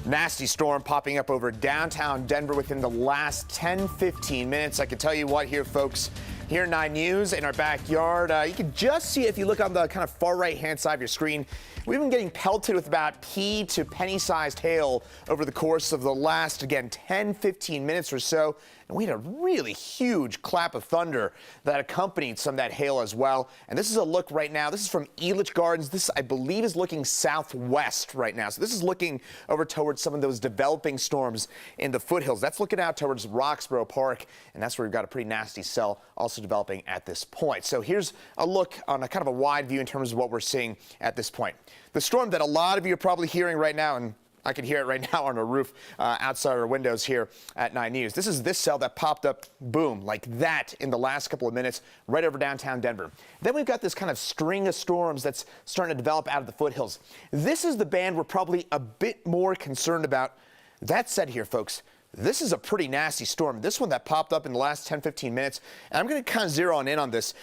Nasty storm popping up over downtown Denver within the last 10-15 minutes. I can tell you what here, folks. Here at 9 News in our backyard, you can just see it if you look on the kind of far right-hand side of your screen. We've been getting pelted with about pea to penny-sized hail over the course of the last, again, 10-15 minutes or so. And we had a really huge clap of thunder that accompanied some of that hail as well. And this is a look right now. This is from Elitch Gardens. This, I believe, is looking southwest right now. So this is looking over towards some of those developing storms in the foothills. That's looking out towards Roxborough Park, and that's where we've got a pretty nasty cell also developing at this point. So here's a look on a kind of a wide view in terms of what we're seeing at this point. The storm that a lot of you are probably hearing right now, and I can hear it right now on our roof outside our windows here at 9 News. This is this cell that popped up, boom, like that in the last couple of minutes right over downtown Denver. Then we've got this kind of string of storms that's starting to develop out of the foothills. This is the band we're probably a bit more concerned about. That said here, folks, this is a pretty nasty storm. This one that popped up in the last 10-15 minutes, and I'm going to kind of zero in on this.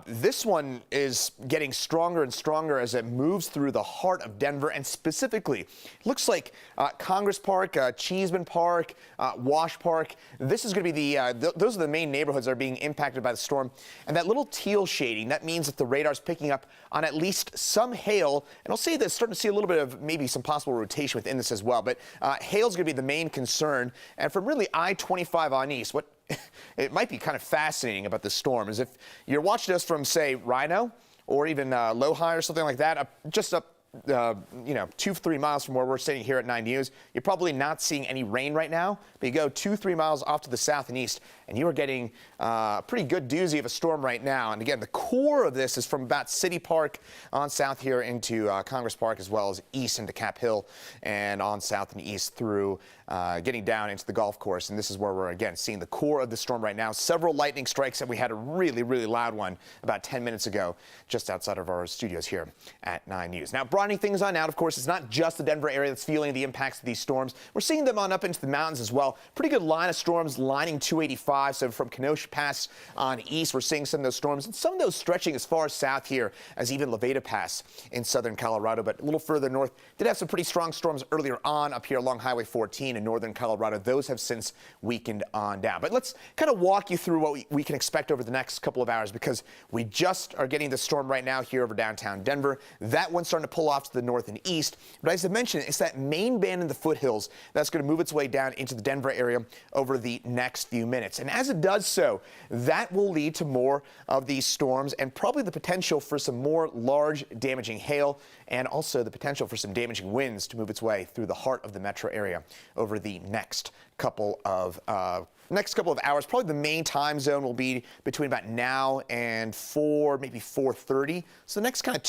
This one is getting stronger and stronger as it moves through the heart of Denver, and specifically, looks like Congress Park, Cheeseman Park, Wash Park. This is going to be those are the main neighborhoods that are being impacted by the storm. And that little teal shading, that means that the radar's picking up on at least some hail. And I'll say this, starting to see a little bit of maybe some possible rotation within this as well. But hail's going to be the main concern. And from really I-25 on east, what it might be kind of fascinating about this storm is if you're watching us from, say, Rhino or even Lohi or something like that, just up 2-3 miles from where we're sitting here at 9 News, you're probably not seeing any rain right now, but you go 2-3 miles off to the south and east, and you are getting a pretty good doozy of a storm right now. And again, the core of this is from about City Park on south here into Congress Park, as well as east into Cap Hill and on south and east through getting down into the golf course. And this is where we're, again, seeing the core of the storm right now. Several lightning strikes, and we had a really, really loud one about 10 minutes ago just outside of our studios here at 9 News. Now, broadening things on out, of course, it's not just the Denver area that's feeling the impacts of these storms. We're seeing them on up into the mountains as well. Pretty good line of storms lining 285. So from Kenosha Pass on east, we're seeing some of those storms, and some of those stretching as far south here as even Levada Pass in southern Colorado. But a little further north, did have some pretty strong storms earlier on up here along Highway 14 in northern Colorado. Those have since weakened on down. But let's kind of walk you through what we can expect over the next couple of hours, because we just are getting the storm right now here over downtown Denver. That one's starting to pull off to the north and east. But as I mentioned, it's that main band in the foothills that's going to move its way down into the Denver area over the next few minutes. And as it does so, that will lead to more of these storms and probably the potential for some more large damaging hail, and also the potential for some damaging winds to move its way through the heart of the metro area over the next couple of hours. Probably the main time zone will be between about now and 4, maybe 4:30. So the next kind of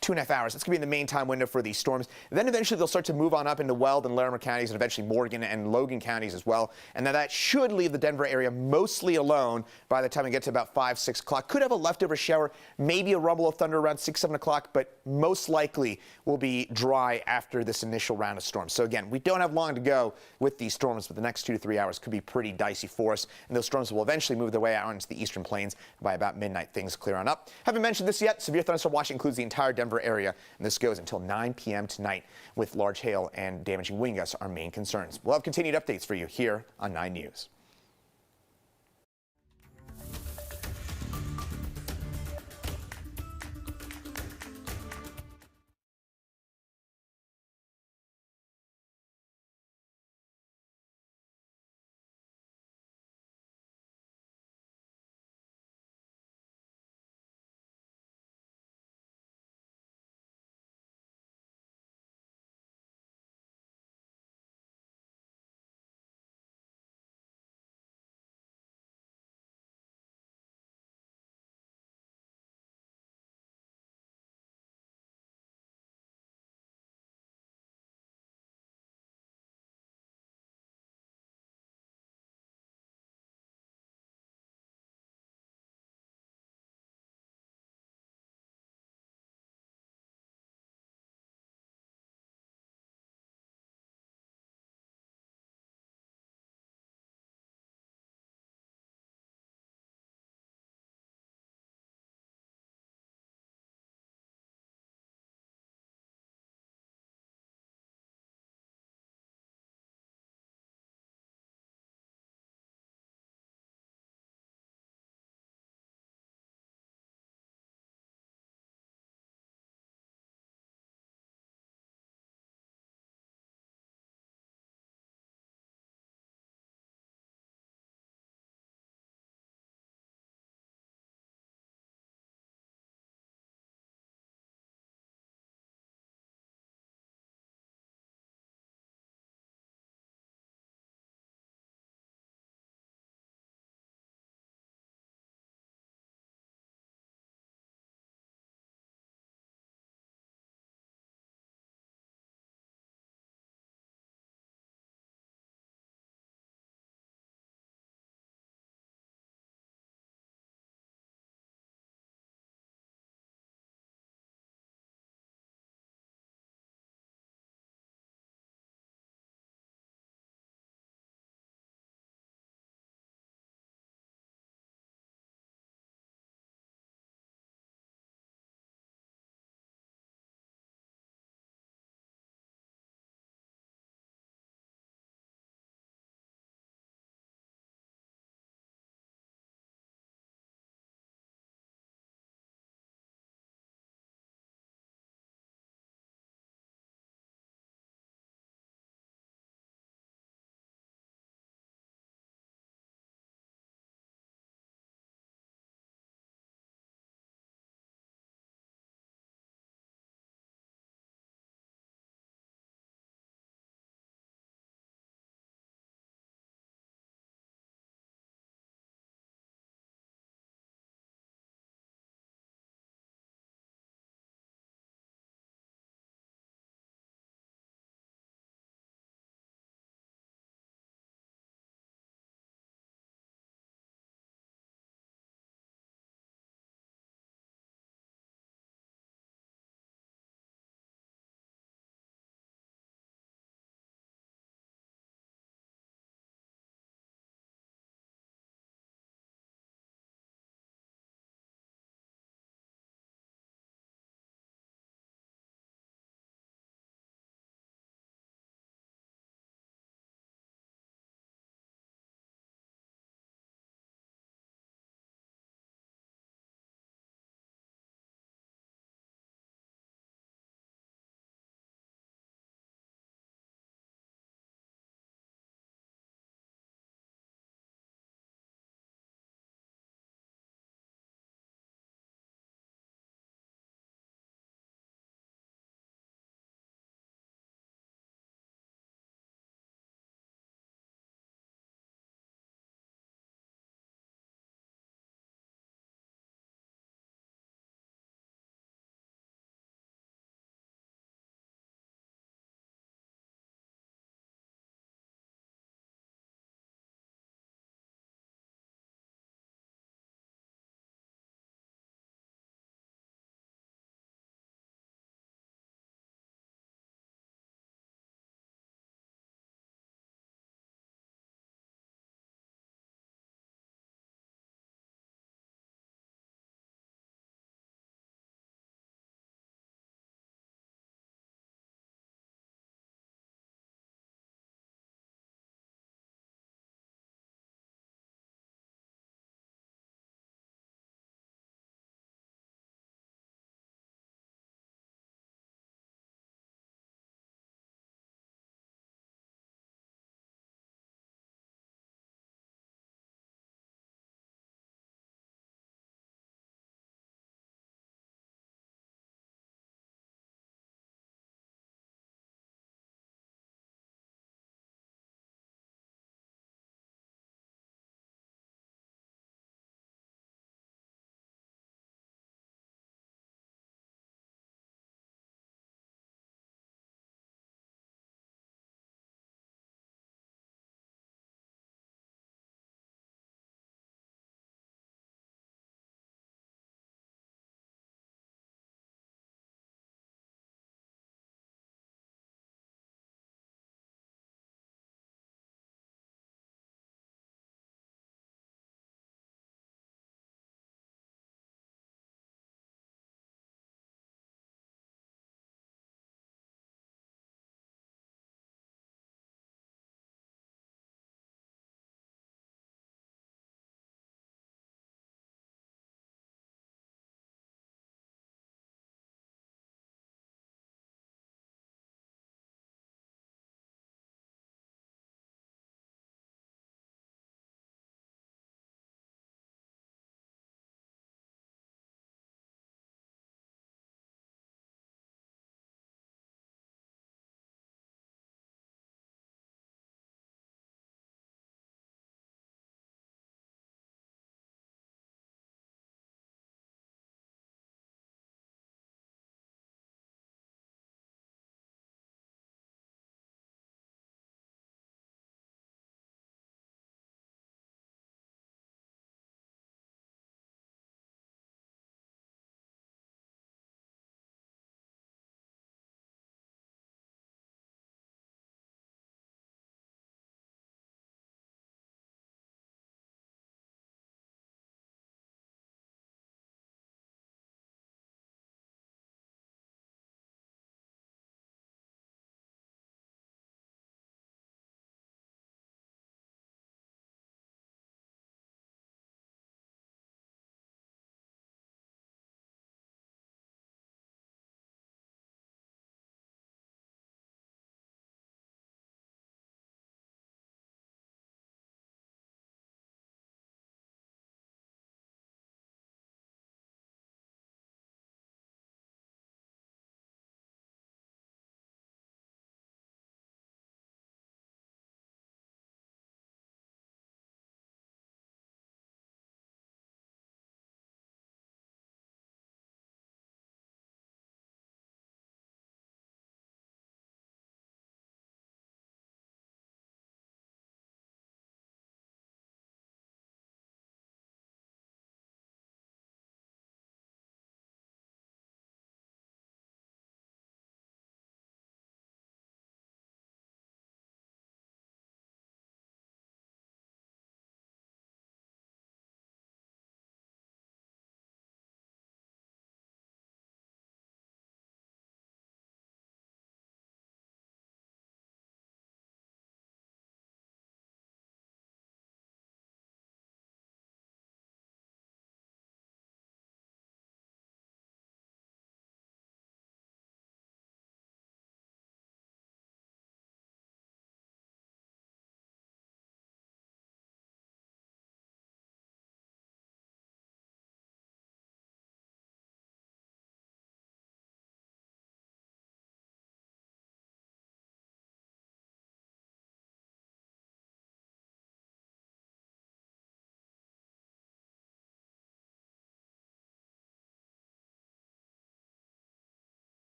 2.5 hours. That's going to be in the main time window for these storms. And then eventually they'll start to move on up into Weld and Larimer counties, and eventually Morgan and Logan counties as well. And then that should leave the Denver area mostly alone by the time we get to about 5-6 o'clock. Could have a leftover shower, maybe a rumble of thunder around 6-7 o'clock, but most likely will be dry after this initial round of storms. So again, we don't have long to go with these storms, but the next 2 to 3 hours could be pretty dicey for us. And those storms will eventually move their way out into the eastern plains. By about midnight, things clear on up. Haven't mentioned this yet. Severe thunderstorm watch includes the entire Denver area, and this goes until 9 p.m. tonight, with large hail and damaging wind gusts our main concerns. We'll have continued updates for you here on 9 News.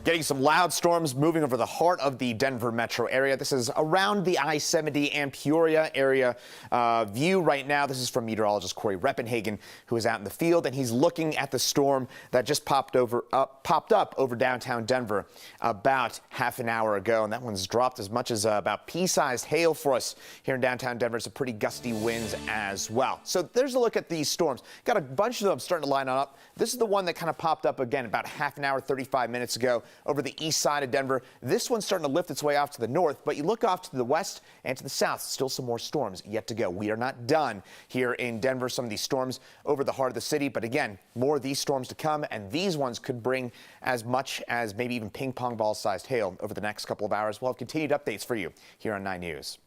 Getting some loud storms moving over the heart of the Denver metro area. This is around the I-70 and Peoria area view right now. This is from meteorologist Corey Reppenhagen, who is out in the field, and he's looking at the storm that just popped up over downtown Denver about half an hour ago, and that one's dropped as much as about pea-sized hail for us here in downtown Denver. Some pretty gusty winds as well. So there's a look at these storms. Got a bunch of them starting to line up. This is the one that kind of popped up again about half an hour, 35 minutes ago over the east side of Denver. This one's starting to lift its way off to the north, but you look off to the west and to the south, still some more storms yet to go. We are not done here in Denver. Some of these storms over the heart of the city, but again, more of these storms to come, and these ones could bring as much as maybe even ping pong ball sized hail over the next couple of hours. We'll have continued updates for you here on 9 News.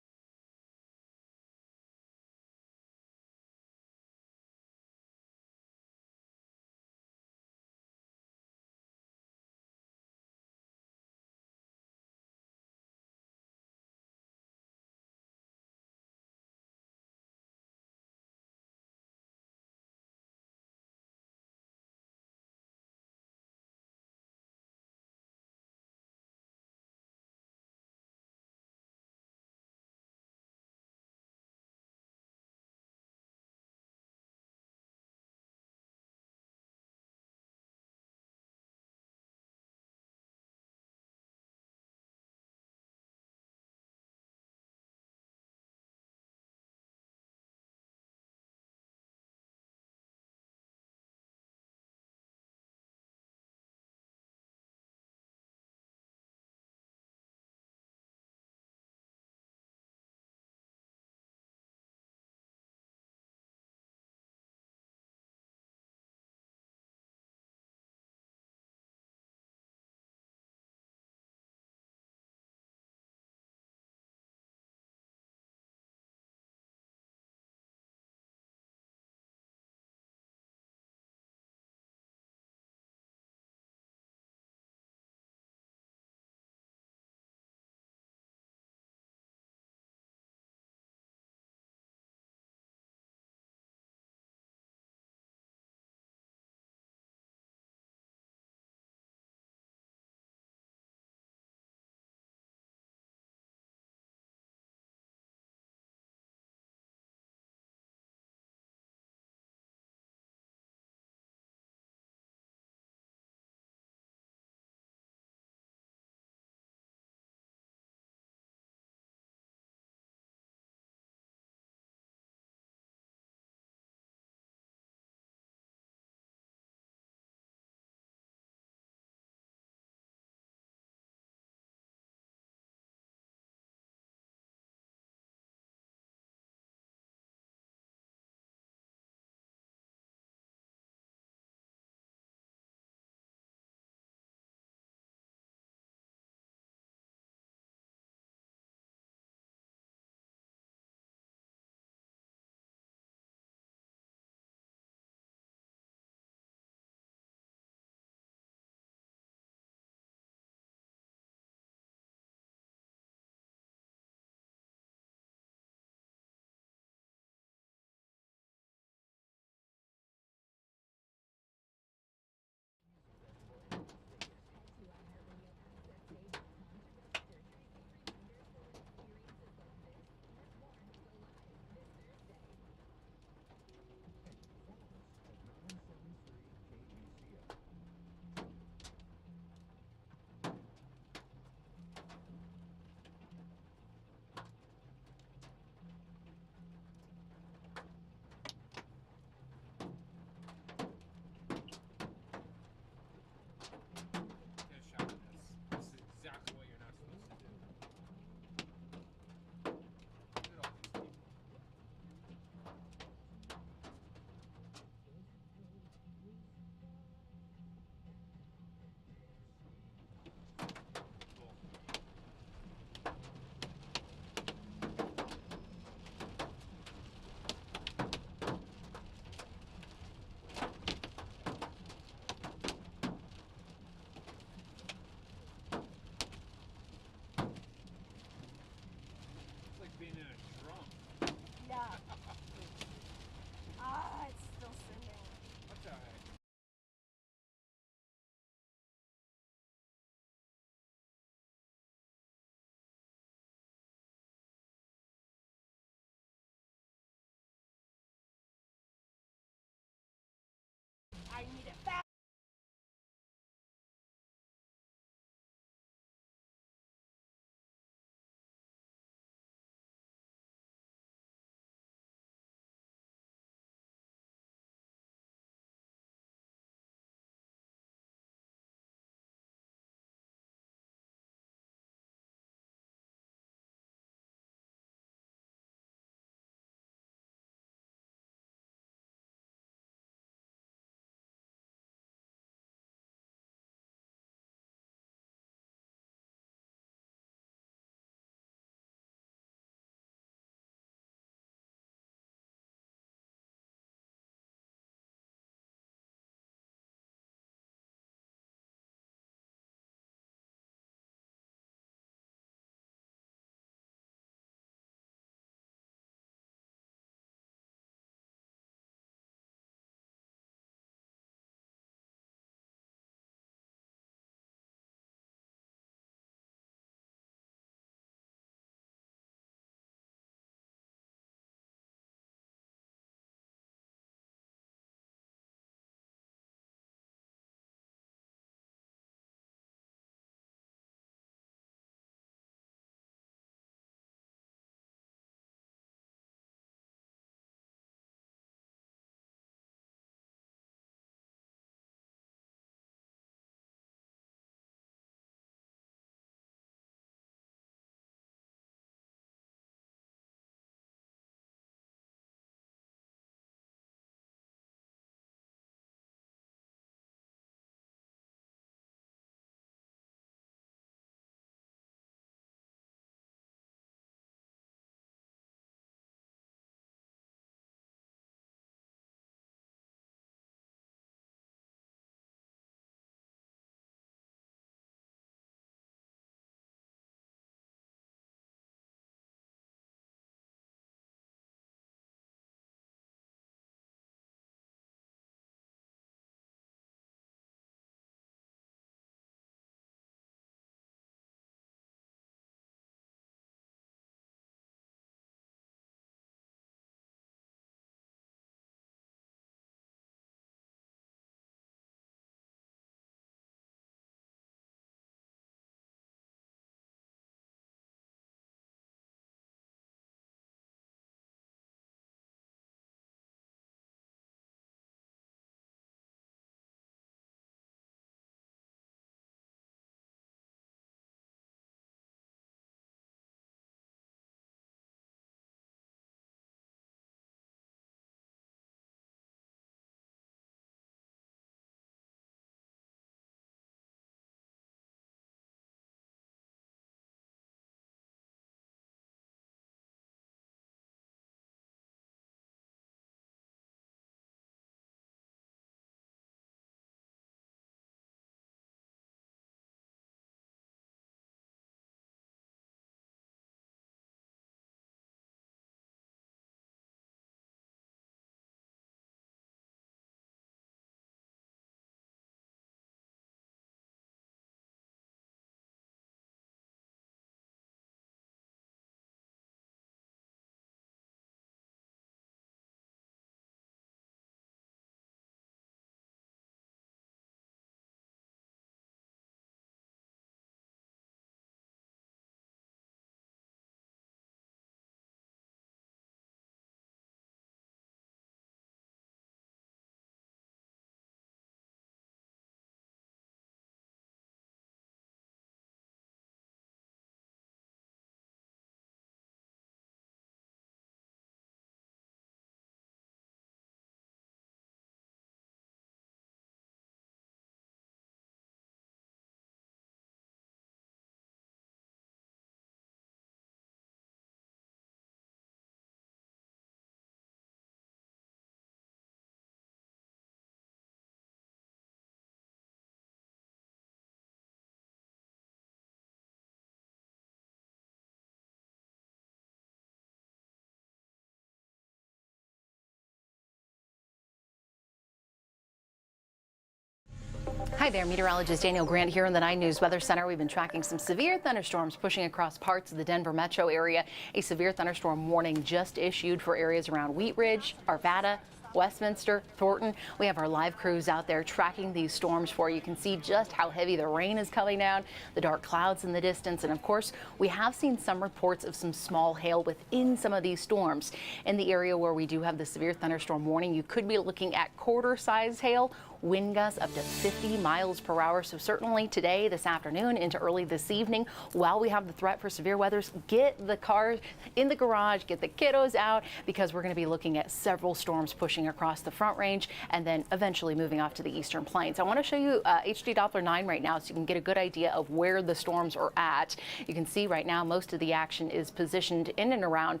Hi there, meteorologist Daniel Grant here in the 9 News Weather Center. We've been tracking some severe thunderstorms pushing across parts of the Denver metro area. A severe thunderstorm warning just issued for areas around Wheat Ridge, Arvada, Westminster, Thornton. We have our live crews out there tracking these storms for you. You can see just how heavy the rain is coming down, the dark clouds in the distance, and of course we have seen some reports of some small hail within some of these storms. In the area where we do have the severe thunderstorm warning, you could be looking at quarter-size hail, wind gusts up to 50 miles per hour. So certainly today, this afternoon, into early this evening, while we have the threat for severe weathers, get the cars in the garage, get the kiddos out, because we're going to be looking at several storms pushing across the Front Range and then eventually moving off to the Eastern Plains. I want to show you HD Doppler 9 right now so you can get a good idea of where the storms are at. You can see right now most of the action is positioned in and around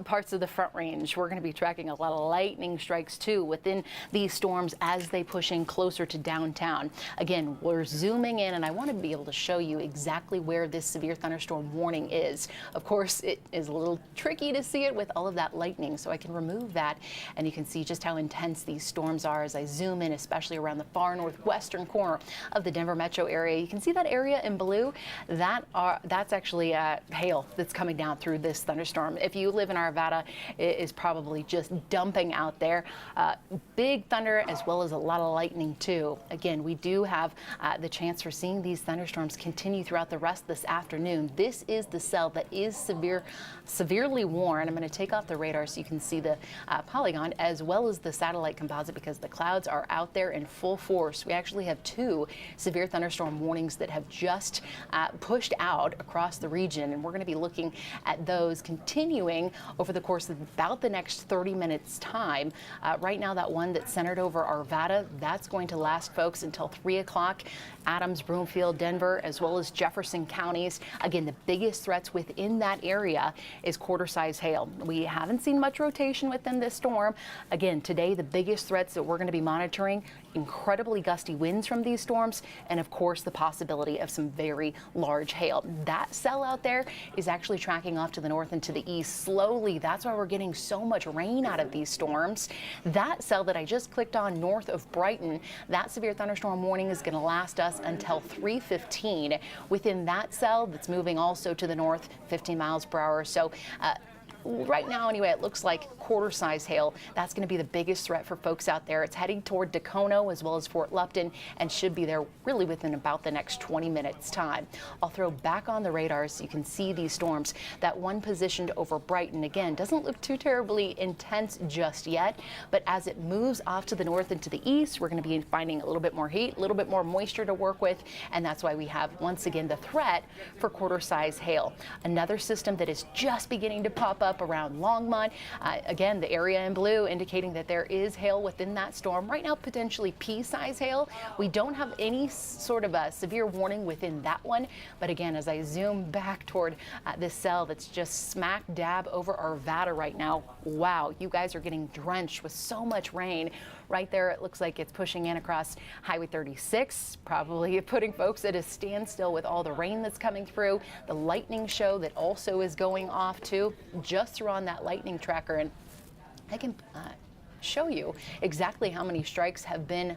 parts of the Front Range. We're going to be tracking a lot of lightning strikes too within these storms as they push in closer to downtown. Again, we're zooming in and I want to be able to show you exactly where this severe thunderstorm warning is. Of course, it is a little tricky to see it with all of that lightning, so I can remove that and you can see just how intense these storms are as I zoom in, especially around the far northwestern corner of the Denver metro area. You can see that area in blue. That's actually hail that's coming down through this thunderstorm. If you live in Arvada, it is probably just dumping out there. Big thunder as well as a lot of lightning too. Again, we do have the chance for seeing these thunderstorms continue throughout the rest of this afternoon. This is the cell that is severely worn. I'm going to take off the radar so you can see the polygon as well as the satellite composite because the clouds are out there in full force. We actually have 2 severe thunderstorm warnings that have just pushed out across the region, and we're going to be looking at those continuing over the course of about the next 30 minutes time. Right now, that one that's centered over Arvada, that's going to last, folks, until 3 o'clock. Adams, Broomfield, Denver, as well as Jefferson counties. Again, the biggest threats within that area is quarter-size hail. We haven't seen much rotation within this storm. Again, today, the biggest threats that we're going to be monitoring, incredibly gusty winds from these storms, and of course, the possibility of some very large hail. That cell out there is actually tracking off to the north and to the east slowly. That's why we're getting so much rain out of these storms. That cell that I just clicked on north of Brighton, that severe thunderstorm warning is going to last us until 3:15. Within that cell that's moving also to the north, 15 miles per hour. So right now, anyway, it looks like quarter-size hail. That's going to be the biggest threat for folks out there. It's heading toward Dacono as well as Fort Lupton and should be there really within about the next 20 minutes time. I'll throw back on the radar so you can see these storms. That one positioned over Brighton, again, doesn't look too terribly intense just yet, but as it moves off to the north and to the east, we're going to be finding a little bit more heat, a little bit more moisture to work with, and that's why we have, once again, the threat for quarter-size hail. Another system that is just beginning to pop up around Longmont. Again, the area in blue indicating that there is hail within that storm. Right now, potentially pea-size hail. We don't have any sort of a severe warning within that one. But again, as I zoom back toward this cell that's just smack dab over Arvada right now, wow, you guys are getting drenched with so much rain. Right there, it looks like it's pushing in across Highway 36, probably putting folks at a standstill with all the rain that's coming through. The lightning show that also is going off too, just through on that lightning tracker. And I can show you exactly how many strikes have been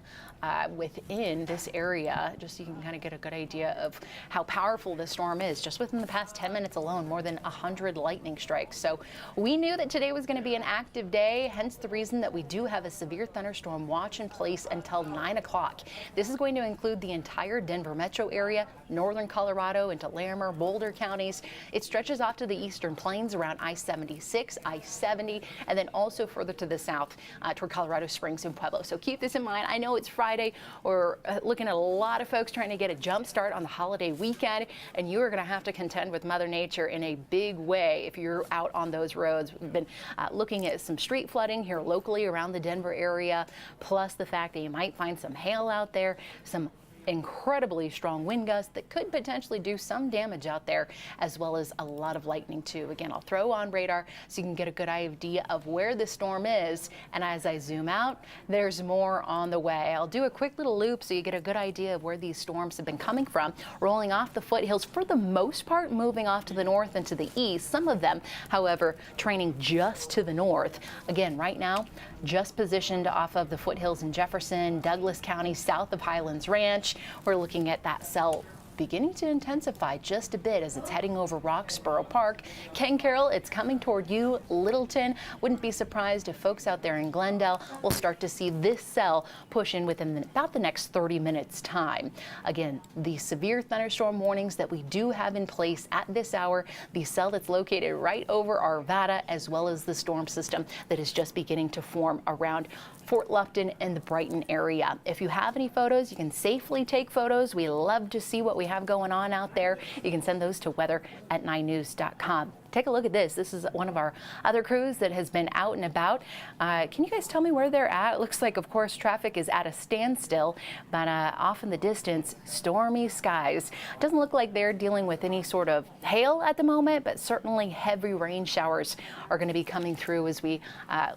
within this area, just so you can kind of get a good idea of how powerful this storm is. Just within the past 10 minutes alone, more than 100 lightning strikes. So we knew that today was going to be an active day, hence the reason that we do have a severe thunderstorm watch in place until 9 o'clock. This is going to include the entire Denver metro area, northern Colorado into Larimer, Boulder counties. It stretches off to the Eastern Plains around I-76, I-70, and then also further to the south toward Colorado Springs and Pueblo. So keep this in mind. I know it's Friday. We're looking at a lot of folks trying to get a jump start on the holiday weekend, and you are going to have to contend with Mother Nature in a big way if you're out on those roads. We've been looking at some street flooding here locally around the Denver area, plus the fact that you might find some hail out there, some incredibly strong wind gusts that could potentially do some damage out there, as well as a lot of lightning too. Again, I'll throw on radar so you can get a good idea of where the storm is, and as I zoom out, there's more on the way. I'll do a quick little loop so you get a good idea of where these storms have been coming from, rolling off the foothills for the most part, moving off to the north and to the east. Some of them, however, training just to the north. Again, right now, just positioned off of the foothills in Jefferson, Douglas County, south of Highlands Ranch. Ridge. We're looking at that cell beginning to intensify just a bit as it's heading over Roxborough Park. Ken Carroll, it's coming toward you. Littleton, wouldn't be surprised if folks out there in Glendale will start to see this cell push in within about the next 30 minutes time. Again, the severe thunderstorm warnings that we do have in place at this hour, the cell that's located right over Arvada, as well as the storm system that is just beginning to form around Fort Lupton and the Brighton area. If you have any photos, you can safely take photos. We love to see what we have going on out there. You can send those to weather@9news.com. Take a look at this. This is one of our other crews that has been out and about. Can you guys tell me where they're at? It looks like, of course, traffic is at a standstill, but off in the distance, stormy skies. Doesn't look like they're dealing with any sort of hail at the moment, but certainly heavy rain showers are going to be coming through as we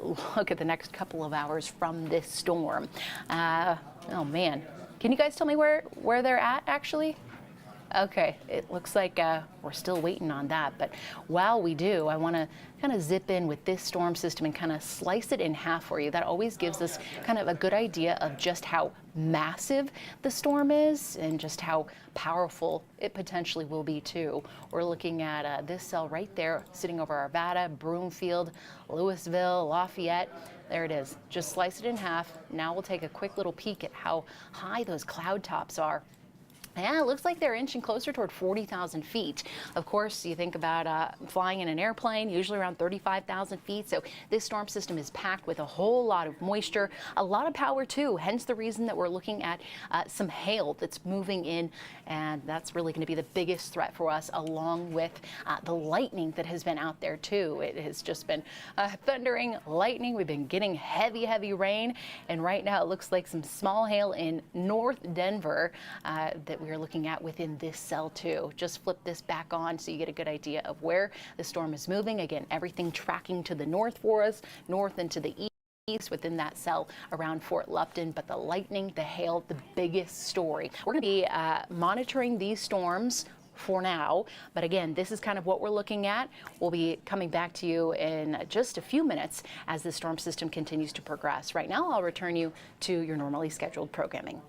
look at the next couple of hours from this storm. Oh man, can you guys tell me where they're at actually? Okay, it looks like we're still waiting on that, but while we do, I want to kind of zip in with this storm system and kind of slice it in half for you. That always gives us kind of a good idea of just how massive the storm is and just how powerful it potentially will be too. We're looking at this cell right there sitting over Arvada, Broomfield, Louisville, Lafayette. There it is. Just slice it in half. Now we'll take a quick little peek at how high those cloud tops are. Yeah, it looks like they're inching closer toward 40,000 feet. Of course, you think about flying in an airplane, usually around 35,000 feet. So this storm system is packed with a whole lot of moisture, a lot of power too. Hence the reason that we're looking at some hail that's moving in. And that's really going to be the biggest threat for us, along with the lightning that has been out there too. It has just been thundering, lightning. We've been getting heavy, heavy rain. And right now it looks like some small hail in North Denver that we're looking at within this cell too. Just flip this back on so you get a good idea of where the storm is moving. Again, everything tracking to the north for us, north and to the east within that cell around Fort Lupton, but the lightning, the hail, the biggest story. We're going to be monitoring these storms for now, but again, this is kind of what we're looking at. We'll be coming back to you in just a few minutes as the storm system continues to progress. Right now, I'll return you to your normally scheduled programming.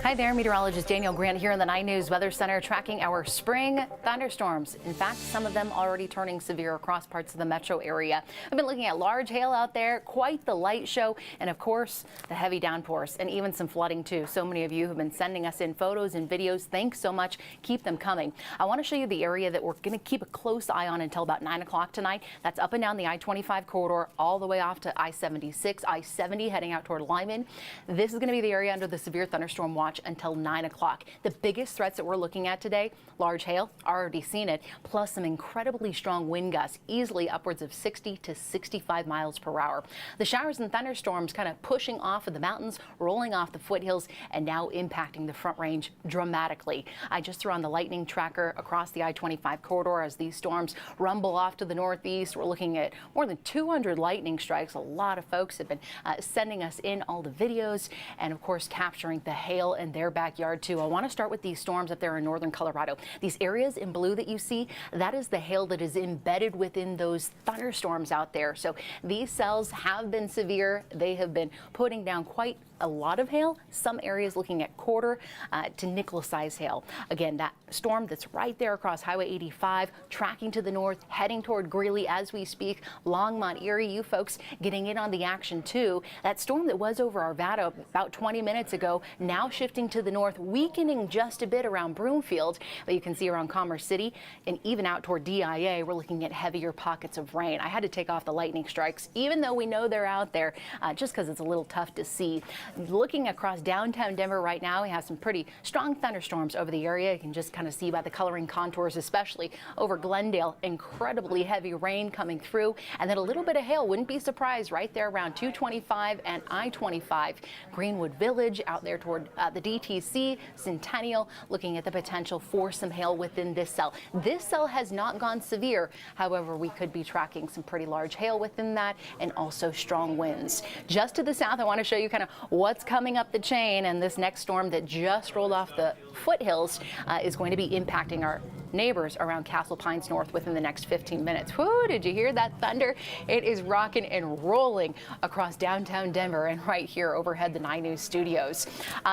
Hi there, meteorologist Daniel Grant here in the 9 News Weather Center tracking our spring thunderstorms. In fact, some of them already turning severe across parts of the metro area. I've been looking at large hail out there, quite the light show, and of course, the heavy downpours and even some flooding too. So many of you have been sending us in photos and videos. Thanks so much. Keep them coming. I want to show you the area that we're going to keep a close eye on until about 9 o'clock tonight. That's up and down the I-25 corridor all the way off to I-76, I-70 heading out toward Lyman. This is going to be the area under the severe thunderstorm watch until 9 o'clock. The biggest threats that we're looking at today, large hail, already seen it, plus some incredibly strong wind gusts, easily upwards of 60 to 65 miles per hour. The showers and thunderstorms kind of pushing off of the mountains, rolling off the foothills, and now impacting the Front Range dramatically. I just threw on the lightning tracker across the I-25 corridor as these storms rumble off to the northeast. We're looking at more than 200 lightning strikes. A lot of folks have been sending us in all the videos and, of course, capturing the hail in their backyard too. I want to start with these storms up there in northern Colorado. These areas in blue that you see, that is the hail that is embedded within those thunderstorms out there. So these cells have been severe. They have been putting down quite a lot of hail. Some areas looking at quarter to nickel size hail. Again, that storm that's right there across Highway 85, tracking to the north, heading toward Greeley as we speak. Longmont, Erie, you folks getting in on the action too. That storm that was over Arvada about 20 minutes ago, now shifting to the north, weakening just a bit around Broomfield. But you can see around Commerce City and even out toward DIA, we're looking at heavier pockets of rain. I had to take off the lightning strikes, even though we know they're out there, just because it's a little tough to see. Looking across downtown Denver right now, we have some pretty strong thunderstorms over the area. You can just kind of see by the coloring contours, especially over Glendale, incredibly heavy rain coming through, and then a little bit of hail. Wouldn't be surprised right there around 225 and I-25. Greenwood Village out there toward the DTC, Centennial, looking at the potential for some hail within this cell. This cell has not gone severe. However, we could be tracking some pretty large hail within that and also strong winds. Just to the south, I want to show you kind of what's coming up the chain, and this next storm that just rolled off the foothills is going to be impacting our neighbors around Castle Pines North within the next 15 minutes. Whoo, did you hear that thunder? It is rocking and rolling across downtown Denver and right here overhead the 9 News studios.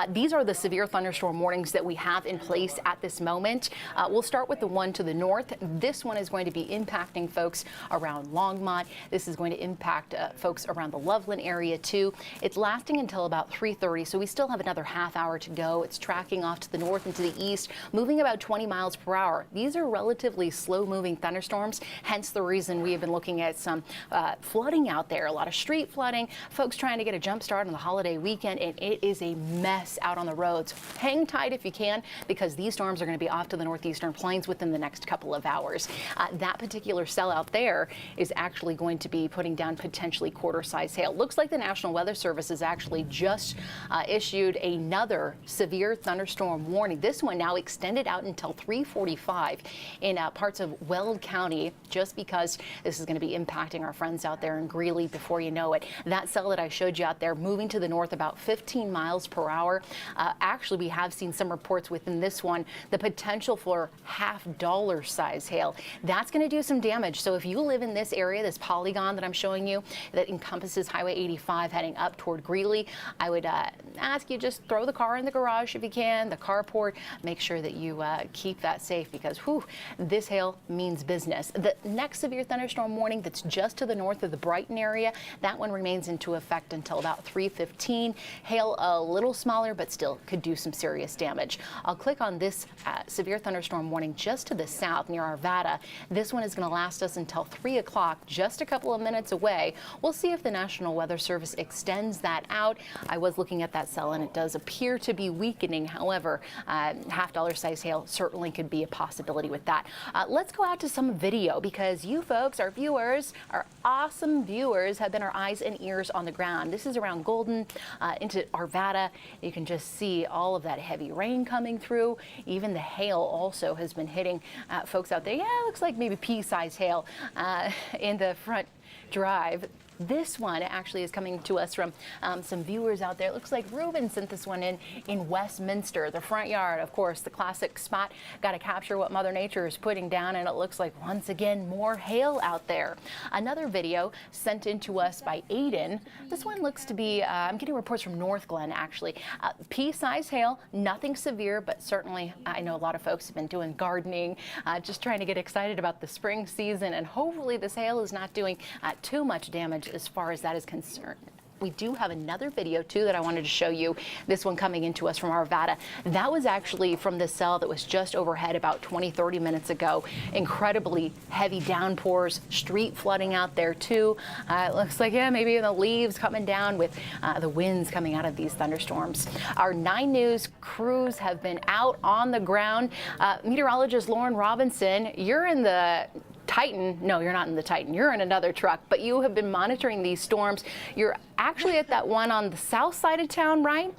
These are the severe thunderstorm warnings that we have in place at this moment. We'll start with the one to the north. This one is going to be impacting folks around Longmont. This is going to impact folks around the Loveland area too. It's lasting until about 3:30, so we still have another half hour to go. It's tracking off to the north and to the east, moving about 20 miles per hour. These are relatively slow-moving thunderstorms, hence the reason we have been looking at some flooding out there, a lot of street flooding, folks trying to get a jump start on the holiday weekend, and it is a mess out on the roads. Hang tight if you can, because these storms are going to be off to the northeastern plains within the next couple of hours. That particular cell out there is actually going to be putting down potentially quarter-size hail. Looks like the National Weather Service has actually just issued another severe thunderstorm warning. This one now extended out until 3:45 in parts of Weld County, just because this is going to be impacting our friends out there in Greeley before you know it. That cell that I showed you out there moving to the north about 15 miles per hour. Actually, we have seen some reports within this one, the potential for half-dollar size hail. That's going to do some damage. So if you live in this area, this polygon that I'm showing you that encompasses Highway 85 heading up toward Greeley, I would ask you just throw the car in the garage if you can, the carport. Make sure that you keep that safe, because this hail means business. The next severe thunderstorm warning that's just to the north of the Brighton area, that one remains into effect until about 3:15. Hail a little smaller, but still could do some serious damage. I'll click on this severe thunderstorm warning just to the south near Arvada. This one is going to last us until 3 o'clock, just a couple of minutes away. We'll see if the National Weather Service extends that out. I was looking at that cell and it does appear to be weakening. However, half-dollar size hail certainly could be a possibility with that. Let's go out to some video, because you folks, our viewers, our awesome viewers, have been our eyes and ears on the ground. This is around Golden into Arvada. You can just see all of that heavy rain coming through. Even the hail also has been hitting folks out there. Yeah, it looks like maybe pea-sized hail in the front drive. This one actually is coming to us from some viewers out there. It looks like Ruben sent this one in Westminster, the front yard. Of course, the classic spot. Got to capture what Mother Nature is putting down, and it looks like once again more hail out there. Another video sent in to us by Aiden. This one looks to be, I'm getting reports from North Glen actually. Pea-sized hail, nothing severe, but certainly I know a lot of folks have been doing gardening, just trying to get excited about the spring season, and hopefully this hail is not doing too much damage as far as that is concerned. We do have another video too that I wanted to show you. This one coming into us from Arvada. That was actually from the cell that was just overhead about 20-30 minutes ago. Incredibly heavy downpours, street flooding out there too. It looks like, yeah, maybe the leaves coming down with the winds coming out of these thunderstorms. Our 9 News crews have been out on the ground. Meteorologist Lauren Robinson, you're in the Titan. No, you're not in the Titan. You're in another truck, but you have been monitoring these storms. You're actually at that one on the south side of town, right?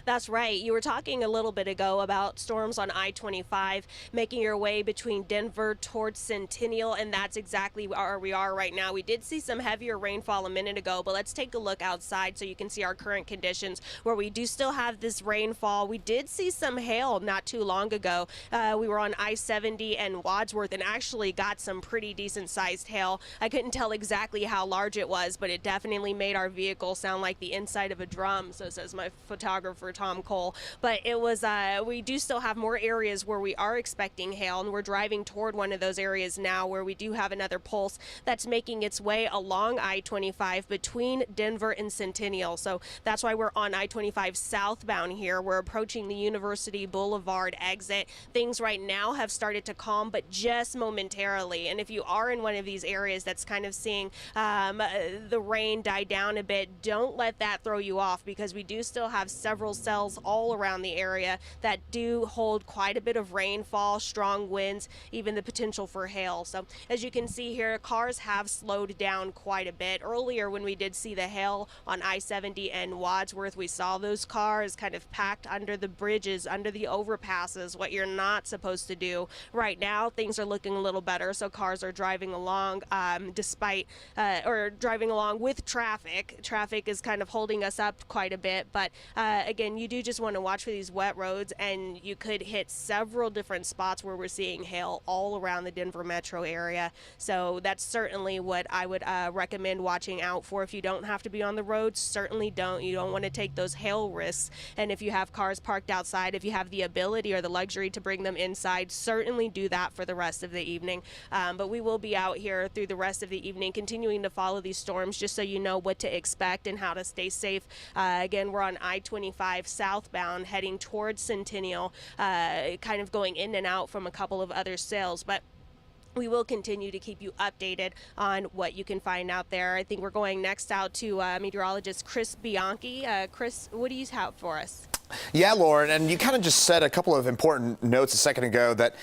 That's right. You were talking a little bit ago about storms on I-25 making your way between Denver towards Centennial, and that's exactly where we are right now. We did see some heavier rainfall a minute ago, but let's take a look outside so you can see our current conditions where we do still have this rainfall. We did see some hail not too long ago. We were on I-70 and Wadsworth and actually got some pretty decent sized hail. I couldn't tell exactly how large it was, but it definitely made our vehicle sound like the inside of a drum, so says my photographer Tom Cole. But it was we do still have more areas where we are expecting hail, and we're driving toward one of those areas now where we do have another pulse that's making its way along I-25 between Denver and Centennial. So that's why we're on I-25 southbound here. We're approaching the University Boulevard exit. Things right now have started to calm, but just momentarily. And if you are in one of these areas that's kind of seeing the rain die down a bit, don't let that throw you off, because we do still have several cells all around the area that do hold quite a bit of rainfall, strong winds, even the potential for hail. So as you can see here, cars have slowed down quite a bit. Earlier when we did see the hail on I-70 and Wadsworth, we saw those cars kind of packed under the bridges, under the overpasses, what you're not supposed to do. Right now things are looking a little better, so cars are driving along driving along with traffic. Traffic is kind of holding us up quite a bit, but again, you do just want to watch for these wet roads, and you could hit several different spots where we're seeing hail all around the Denver metro area. So that's certainly what I would recommend watching out for. If you don't have to be on the road, certainly don't. You don't want to take those hail risks. And if you have cars parked outside, if you have the ability or the luxury to bring them inside, certainly do that for the rest of the evening. But we will be out here through the rest of the evening continuing to follow these storms, just so you know what to expect and how to stay safe. Again, we're on I-25 southbound heading towards Centennial, kind of going in and out from a couple of other cells, but we will continue to keep you updated on what you can find out there. I think we're going next out to meteorologist Chris Bianchi. Chris, what do you have for us? Yeah, Lauren, and you kind of just said a couple of important notes a second ago that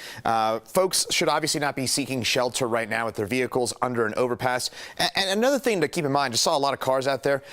folks should obviously not be seeking shelter right now with their vehicles under an overpass. And another thing to keep in mind, just saw a lot of cars out there.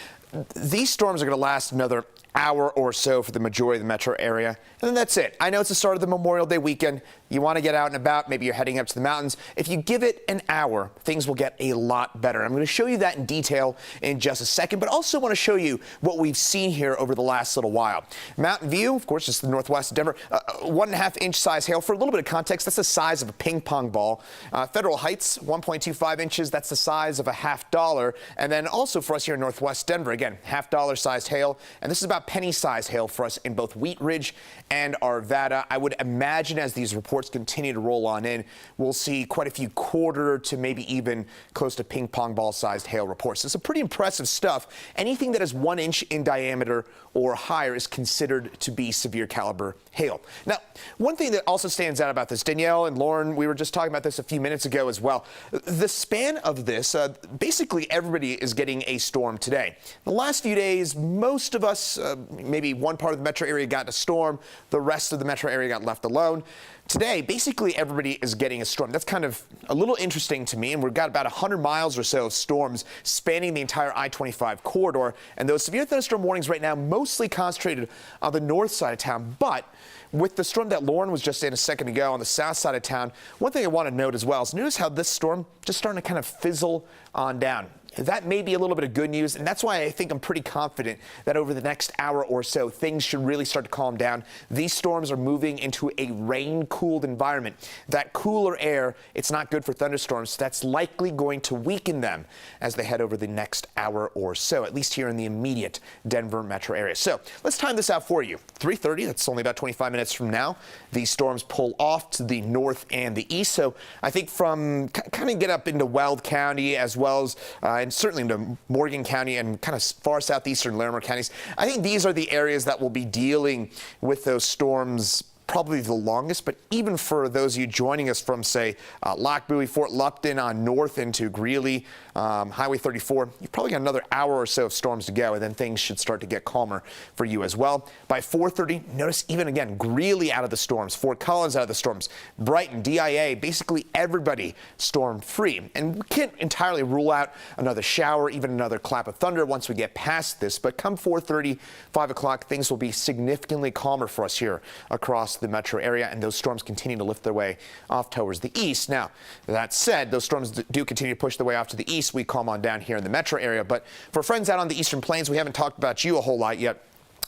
These storms are going to last another hour or so for the majority of the metro area, and then that's it. I know it's the start of the Memorial Day weekend. You want to get out and about. Maybe you're heading up to the mountains. If you give it an hour, things will get a lot better. I'm going to show you that in detail in just a second, but also want to show you what we've seen here over the last little while. Mountain View, of course, just the northwest of Denver, 1.5 inch size hail. For a little bit of context, that's the size of a ping pong ball. Federal Heights, 1.25 inches. That's the size of a $50. And then also for us here in northwest Denver, again, $50 sized hail. And this is about penny-sized hail for us in both Wheat Ridge and Arvada. I would imagine as these reports continue to roll on in, we'll see quite a few quarter to maybe even close to ping pong ball sized hail reports. So it's pretty impressive stuff. Anything that is 1 inch in diameter or higher is considered to be severe caliber hail. Now, one thing that also stands out about this, Danielle and Lauren, we were just talking about this a few minutes ago as well. The span of this, basically everybody is getting a storm today. The last few days, most of us, maybe one part of the metro area got a storm, the rest of the metro area got left alone. Today, basically everybody is getting a storm. That's kind of a little interesting to me, and we've got about 100 miles or so of storms spanning the entire I-25 corridor, and those severe thunderstorm warnings right now mostly concentrated on the north side of town, but with the storm that Lauren was just in a second ago on the south side of town, one thing I want to note as well is notice how this storm just starting to kind of fizzle on down. That may be a little bit of good news, and that's why I think I'm pretty confident that over the next hour or so, things should really start to calm down. These storms are moving into a rain-cooled environment. That cooler air, it's not good for thunderstorms. That's likely going to weaken them as they head over the next hour or so, at least here in the immediate Denver metro area. So let's time this out for you. 3:30, that's only about 25 minutes from now. These storms pull off to the north and the east. So I think from kind of get up into Weld County as well as and certainly into Morgan County and kind of far southeastern Larimer counties. I think these are the areas that will be dealing with those storms probably the longest, but even for those of you joining us from, say, Lockbuoy, Fort Lupton on north into Greeley, Highway 34, you've probably got another hour or so of storms to go, and then things should start to get calmer for you as well. By 4:30, notice even again, Greeley out of the storms, Fort Collins out of the storms, Brighton, DIA, basically everybody storm free. And we can't entirely rule out another shower, even another clap of thunder once we get past this, but come 4:30, 5 o'clock, things will be significantly calmer for us here across the metro area, and those storms continue to lift their way off towards the east. Now, that said, those storms do continue to push their way off to the east. We calm on down here in the metro area, but for friends out on the eastern plains, we haven't talked about you a whole lot yet.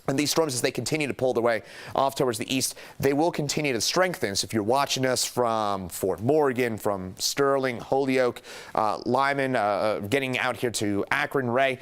And these storms, as they continue to pull their way off towards the east, they will continue to strengthen. So if you're watching us from Fort Morgan, from Sterling, Holyoke, Lyman, getting out here to Akron, Ray,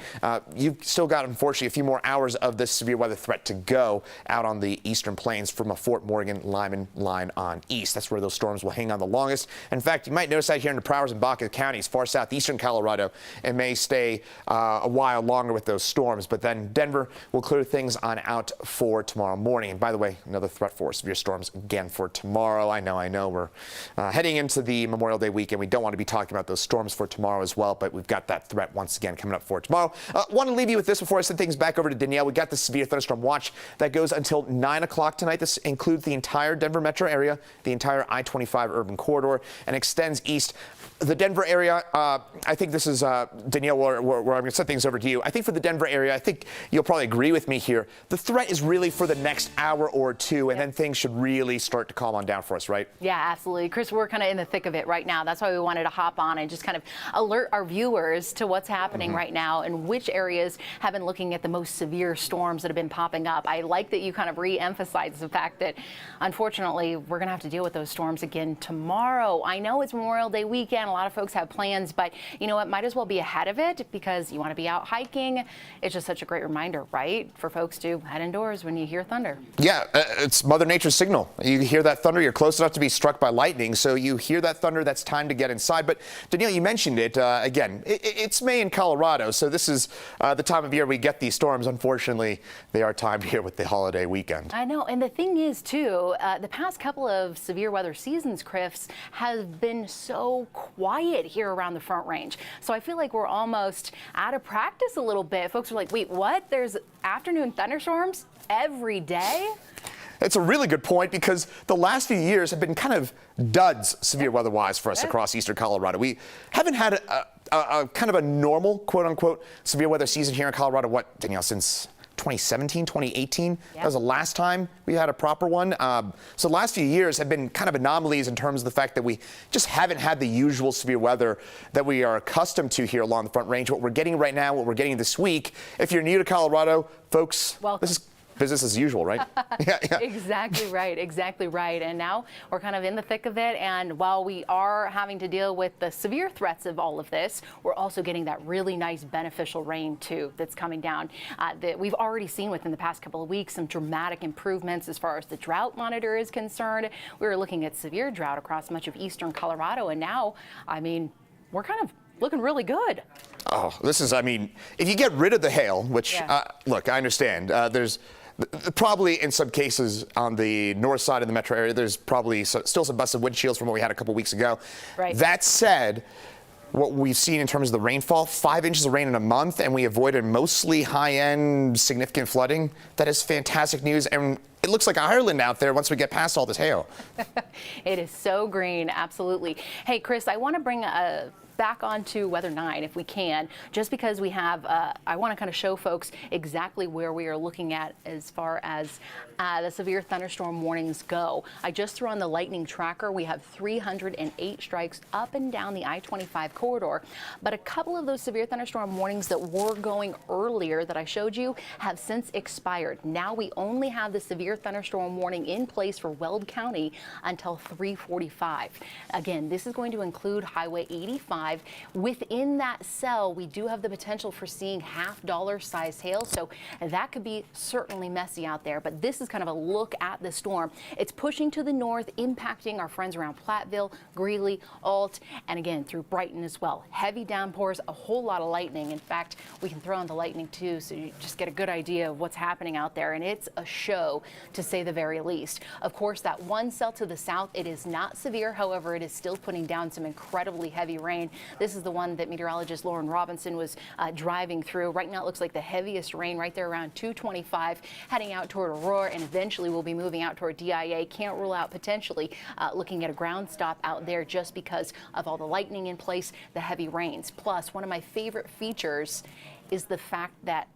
you've still got, unfortunately, a few more hours of this severe weather threat to go out on the eastern plains from a Fort Morgan, Lyman line on east. That's where those storms will hang on the longest. In fact, you might notice out here in the Prowers and Baca counties, far southeastern Colorado, it may stay a while longer with those storms. But then Denver will clear things on out for tomorrow morning. And by the way, another threat for severe storms again for tomorrow. I know we're heading into the Memorial Day weekend. We don't want to be talking about those storms for tomorrow as well, but we've got that threat once again coming up for tomorrow. Want to leave you with this before I send things back over to Danielle. We got the severe thunderstorm watch that goes until 9 o'clock tonight. This includes the entire Denver metro area, the entire I-25 urban corridor, and extends east. The Denver area, I think this is, Danielle, where I'm going to send things over to you. I think for the Denver area, I think you'll probably agree with me here. The threat is really for the next hour or two, and then things should really start to calm on down for us, right? Yeah, absolutely. Chris, we're kind of in the thick of it right now. That's why we wanted to hop on and just kind of alert our viewers to what's happening right now and which areas have been looking at the most severe storms that have been popping up. I like that you kind of re-emphasize the fact that, unfortunately, we're going to have to deal with those storms again tomorrow. I know it's Memorial Day weekend. A lot of folks have plans, but you know what? Might as well be ahead of it because you want to be out hiking. It's just such a great reminder, right? For folks to head indoors when you hear thunder. Yeah, it's Mother Nature's signal. You hear that thunder, you're close enough to be struck by lightning. So you hear that thunder, that's time to get inside. But Danielle, you mentioned it again. It's May in Colorado, so this is the time of year we get these storms. Unfortunately, they are timed here with the holiday weekend. I know, and the thing is, too, the past couple of severe weather seasons, Chris, have been so quiet here around the Front Range. So I feel like we're almost out of practice a little bit. Folks are like, wait, what? There's afternoon thunderstorms every day? It's a really good point because the last few years have been kind of duds severe weather-wise for us across eastern Colorado. We haven't had a kind of a normal, quote-unquote, severe weather season here in Colorado, what, Danielle, since 2017, 2018? That was the last time we had a proper one. So the last few years have been kind of anomalies in terms of the fact that we just haven't had the usual severe weather that we are accustomed to here along the Front Range. What we're getting right now, what we're getting this week, if you're new to Colorado, folks, this is business as usual, right? Yeah. Exactly right. Exactly right. And now we're kind of in the thick of it. And while we are having to deal with the severe threats of all of this, we're also getting that really nice beneficial rain, too, that's coming down that we've already seen within the past couple of weeks, some dramatic improvements as far as the drought monitor is concerned. We were looking at severe drought across much of eastern Colorado. And now, I mean, we're kind of looking really good. Oh, this is, I mean, if you get rid of the hail, which, look, I understand, there's probably in some cases on the north side of the metro area, there's probably still some busted windshields from what we had a couple weeks ago. Right. That said, what we've seen in terms of the rainfall, 5 inches of rain in a month, and we avoided mostly high-end significant flooding. That is fantastic news. And it looks like Ireland out there once we get past all this hail. It is so green, absolutely. Hey, Chris, I want to bring back onto Weather 9 if we can, just because we have, I want to kind of show folks exactly where we are looking at as far as the severe thunderstorm warnings go. I just threw on the lightning tracker. We have 308 strikes up and down the I-25 corridor, but a couple of those severe thunderstorm warnings that were going earlier that I showed you have since expired. Now we only have the severe thunderstorm warning in place for Weld County until 3:45. Again, this is going to include Highway 85. Within that cell, we do have the potential for seeing half-dollar size hail, so that could be certainly messy out there. But this is kind of a look at the storm. It's pushing to the north, impacting our friends around Platteville, Greeley, Alt, and again through Brighton as well. Heavy downpours, a whole lot of lightning. In fact, we can throw on the lightning too, so you just get a good idea of what's happening out there, and it's a show to say the very least. Of course, that one cell to the south, it is not severe. However, it is still putting down some incredibly heavy rain. This is the one that meteorologist Lauren Robinson was driving through. Right now, it looks like the heaviest rain right there around 225, heading out toward Aurora, and eventually we'll be moving out toward DIA. Can't rule out potentially looking at a ground stop out there just because of all the lightning in place, the heavy rains. Plus, one of my favorite features is the fact that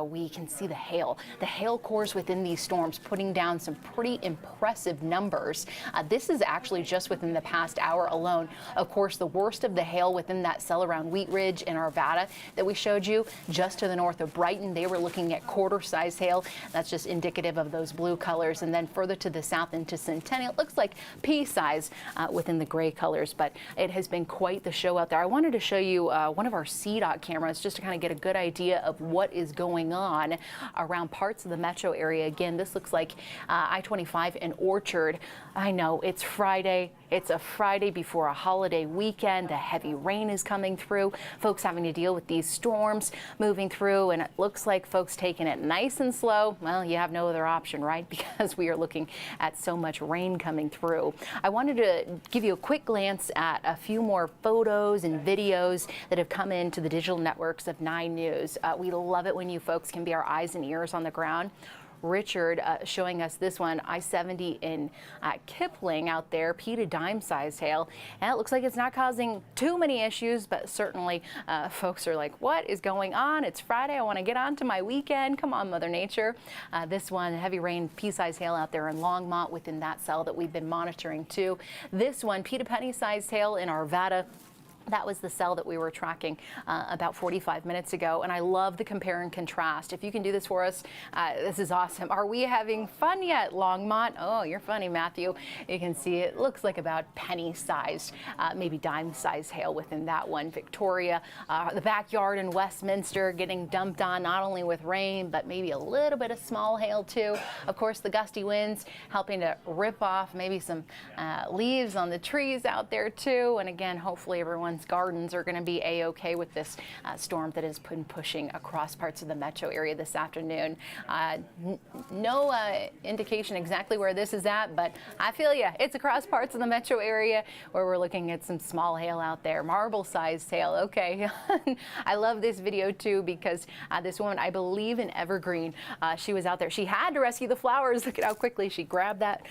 we can see the hail. The hail cores within these storms putting down some pretty impressive numbers. This is actually just within the past hour alone. Of course, the worst of the hail within that cell around Wheat Ridge and Arvada that we showed you just to the north of Brighton. They were looking at quarter-size hail. That's just indicative of those blue colors. And then further to the south into Centennial, it looks like pea-size within the gray colors. But it has been quite the show out there. I wanted to show you one of our CDOT cameras just to kind of get a good idea of what is going on around parts of the metro area. Again, this looks like I-25 and Orchard. I know it's Friday. It's a Friday before a holiday weekend. The heavy rain is coming through. Folks having to deal with these storms moving through, and it looks like folks taking it nice and slow. Well, you have no other option, right? Because we are looking at so much rain coming through. I wanted to give you a quick glance at a few more photos and videos that have come into the digital networks of 9 News. We love it when you folks can be our eyes and ears on the ground. Richard showing us this one, I-70 in Kipling out there, pea to dime sized hail. And it looks like it's not causing too many issues, but certainly folks are like, what is going on? It's Friday. I want to get on to my weekend. Come on, Mother Nature. This one, heavy rain, pea sized hail out there in Longmont within that cell that we've been monitoring too. This one, pea to penny sized hail in Arvada. That was the cell that we were tracking about 45 minutes ago, and I love the compare and contrast. If you can do this for us, this is awesome. Are we having fun yet, Longmont? Oh, you're funny, Matthew. You can see it looks like about penny-sized, maybe dime-sized hail within that one. Victoria, the backyard in Westminster getting dumped on not only with rain, but maybe a little bit of small hail too. Of course, the gusty winds helping to rip off maybe some leaves on the trees out there too. And again, hopefully everyone's gardens are going to be a-okay with this storm that has been pushing across parts of the metro area this afternoon. No indication exactly where this is at, but I feel you. It's across parts of the metro area where we're looking at some small hail out there, marble-sized hail. Okay. I love this video too because this woman, I believe in Evergreen, she was out there. She had to rescue the flowers. Look at how quickly she grabbed that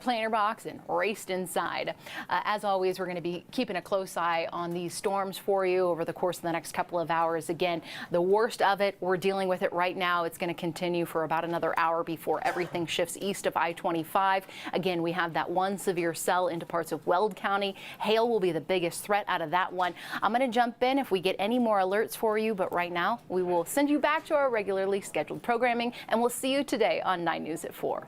planter box and raced inside. As always, we're going to be keeping a close eye on these storms for you over the course of the next couple of hours. Again, the worst of it, we're dealing with it right now. It's going to continue for about another hour before everything shifts east of I-25. Again, we have that one severe cell into parts of Weld County. Hail will be the biggest threat out of that one. I'm going to jump in if we get any more alerts for you, but right now we will send you back to our regularly scheduled programming, and we'll see you today on 9 News at 4.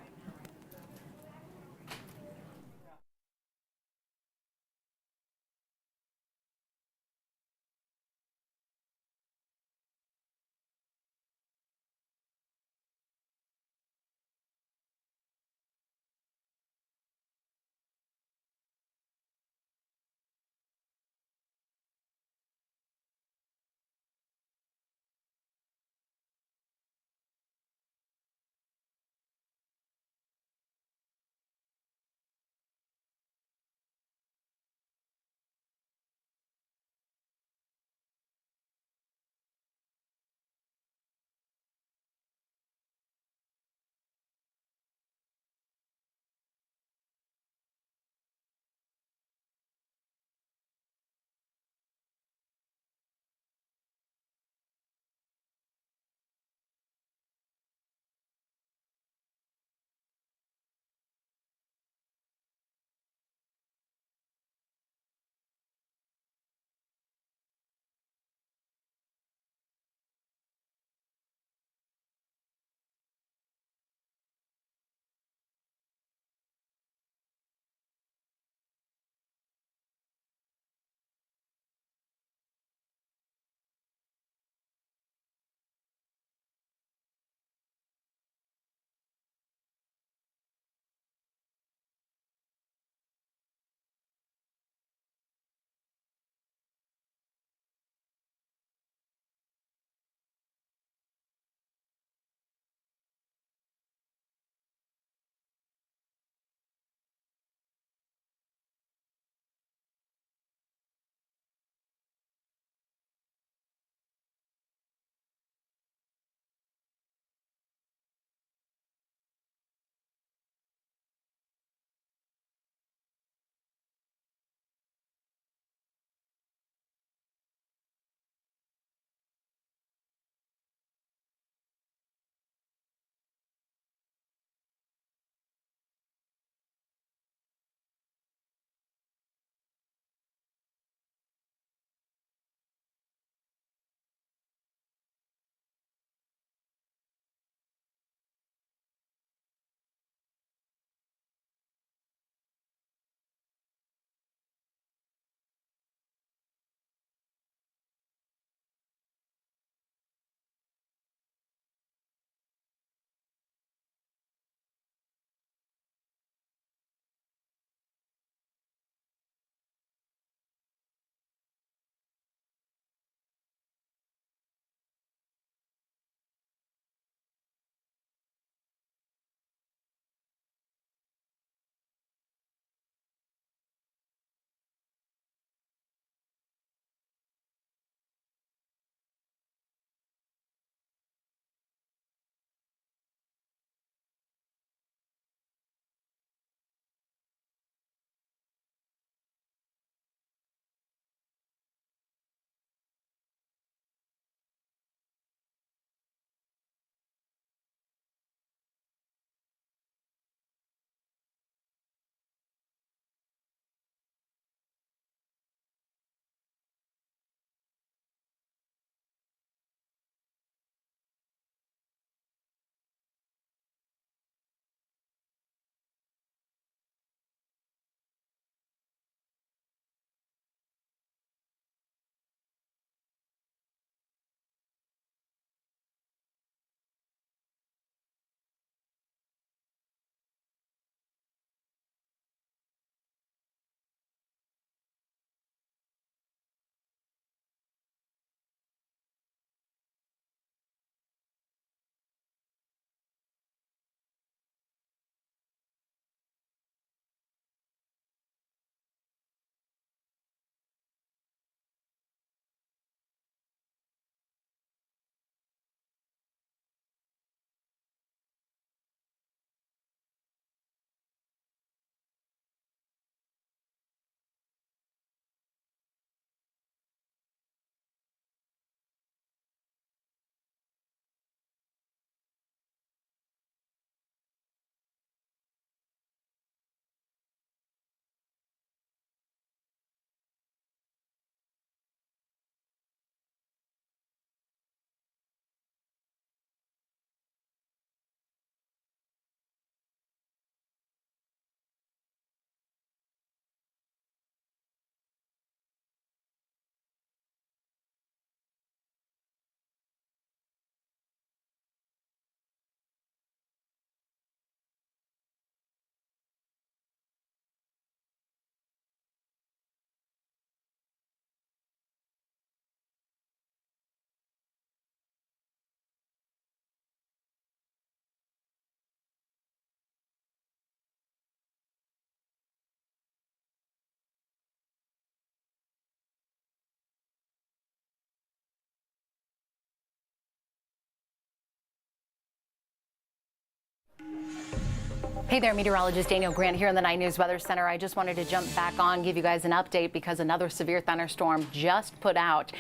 Hey there, meteorologist Daniel Grant here in the 9 News Weather Center. I just wanted to jump back on, give you guys an update because another severe thunderstorm just put out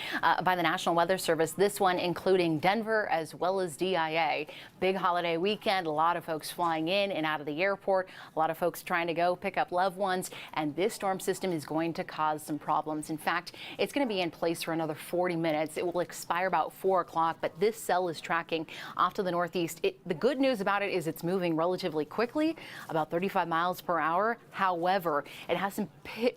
by the National Weather Service. This one including Denver as well as DIA. Big holiday weekend, a lot of folks flying in and out of the airport, a lot of folks trying to go pick up loved ones, and this storm system is going to cause some problems. In fact, it's going to be in place for another 40 minutes. It will expire about 4 o'clock, but this cell is tracking off to the northeast. The good news about it is it's moving relatively quickly, about 35 miles per hour. However, it has some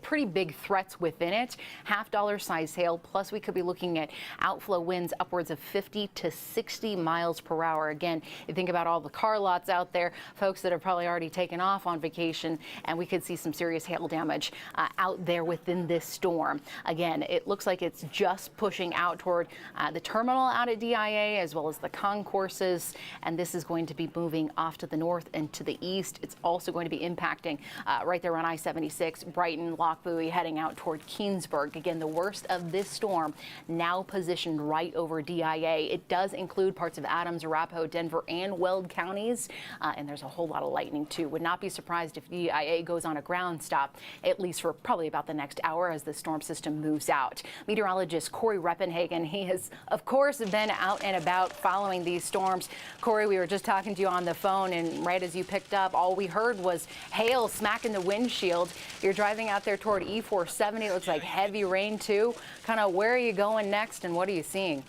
pretty big threats within it. $half size hail, plus we could be looking at outflow winds upwards of 50 to 60 miles per hour. Again, you think about all the car lots out there, folks that have probably already taken off on vacation, and we could see some serious hail damage out there within this storm. Again, it looks like it's just pushing out toward the terminal out at DIA as well as the concourses, and this is going to be moving off to the north and to the east. It's also going to be impacting right there on I-76, Brighton, Lockbuoy, heading out toward Keensburg. Again, the worst of this storm now positioned right over DIA. It does include parts of Adams, Arapahoe, Denver, and Weld counties, and there's a whole lot of lightning too. Would not be surprised if DIA goes on a ground stop, at least for probably about the next hour as the storm system moves out. Meteorologist Corey Reppenhagen, he has, of course, been out and about following these storms. Corey, we were just talking to you on the phone, and right as you picked up, all we heard was hail smacking the windshield. You're driving out there toward E470. It looks like heavy rain too. Kind of where are you going next and what are you seeing?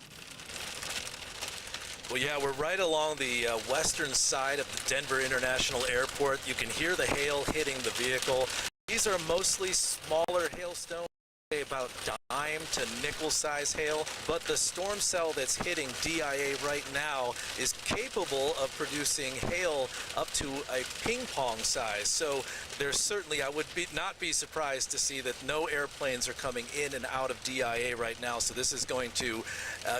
Well, yeah, we're right along the western side of the Denver International Airport. You can hear the hail hitting the vehicle. These are mostly smaller hailstones, about dime to nickel size hail, but the storm cell that's hitting DIA right now is capable of producing hail up to a ping pong size. So there's certainly, I would not be surprised to see that no airplanes are coming in and out of DIA right now. So this is going to